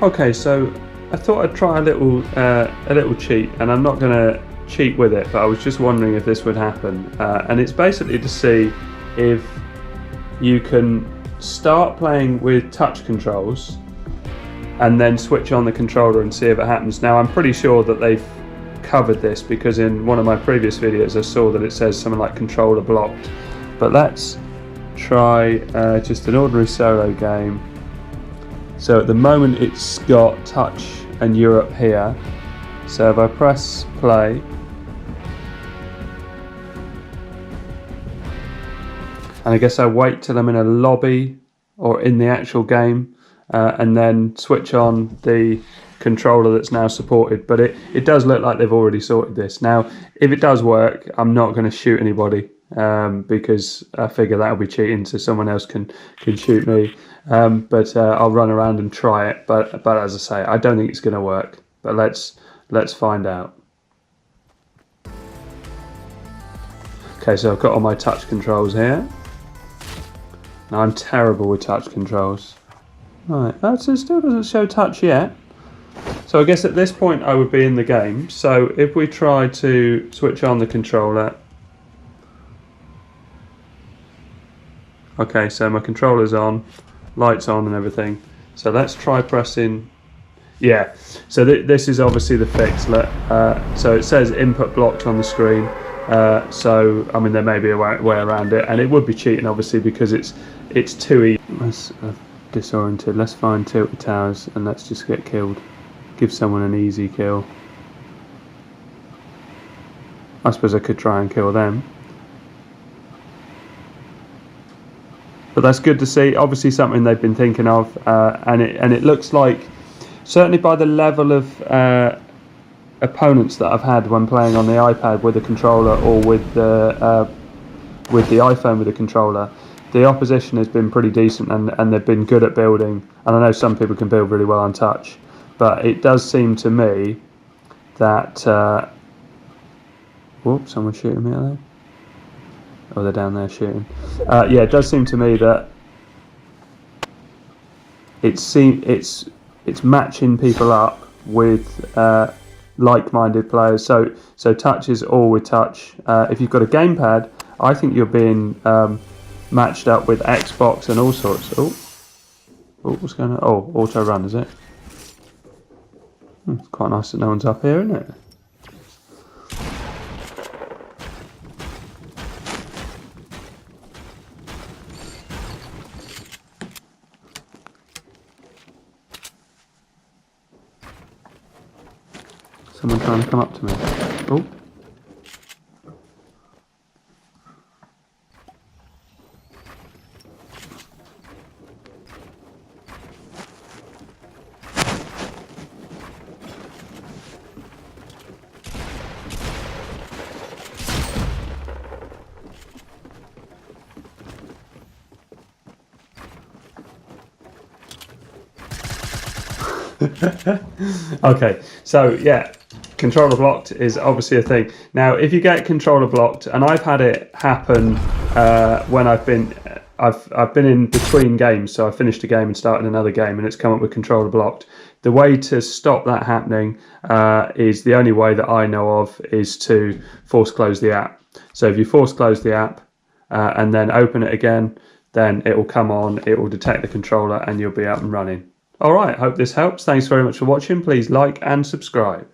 Okay, so I thought I'd try a little cheat, and I'm not going to cheat with it, but I was just wondering if this would happen. And it's basically to see if you can start playing with touch controls and then switch on the controller and see if it happens. Now, I'm pretty sure that they've covered this because in one of my previous videos I saw that it says something like controller blocked. But let's try just an ordinary solo game. So at the moment it's got touch and Europe here. So if I press play, and I guess I wait till I'm in a lobby or in the actual game, and then switch on the controller that's now supported. But it does look like they've already sorted this. Now, if it does work, I'm not going to shoot anybody because I figure that'll be cheating, so someone else can shoot me. But I'll run around and try it. But as I say, I don't think it's going to work. But let's find out. Okay, so I've got all my touch controls here. Now I'm terrible with touch controls. Right, it still doesn't show touch yet. So I guess at this point I would be in the game. So if we try to switch on the controller. Okay, so my controller's on, lights on and everything. So let's try pressing. Yeah, so this is obviously the fix. So it says input blocked on the screen. So I mean there may be a way around it, and it would be cheating obviously because it's too easy. Let's disoriented. Let's find tilted towers and let's just get killed. Give someone an easy kill. I suppose I could try and kill them. But that's good to see. Obviously something they've been thinking of, and it looks like, certainly by the level of opponents that I've had when playing on the iPad with a controller or with the iPhone with a controller, the opposition has been pretty decent, and they've been good at building. And I know some people can build really well on touch, but it does seem to me that whoops, someone's shooting me, are they? Oh, they're down there shooting. Yeah, it does seem to me that it's matching people up with like-minded players. So touch is all with touch. If you've got a gamepad, I think you're being matched up with Xbox and all sorts. Oh, what's going on? Oh, auto run, is it? It's quite nice that no one's up here, isn't it? Someone trying to come up to me. Oh. Okay, so yeah, controller blocked is obviously a thing. Now, if you get controller blocked, and I've had it happen when I've been in between games, so I finished a game and started another game, and it's come up with controller blocked. The way to stop that happening is the only way that I know of is to force close the app. So if you force close the app and then open it again, then it will come on, it will detect the controller, and you'll be up and running. Alright, hope this helps. Thanks very much for watching. Please like and subscribe.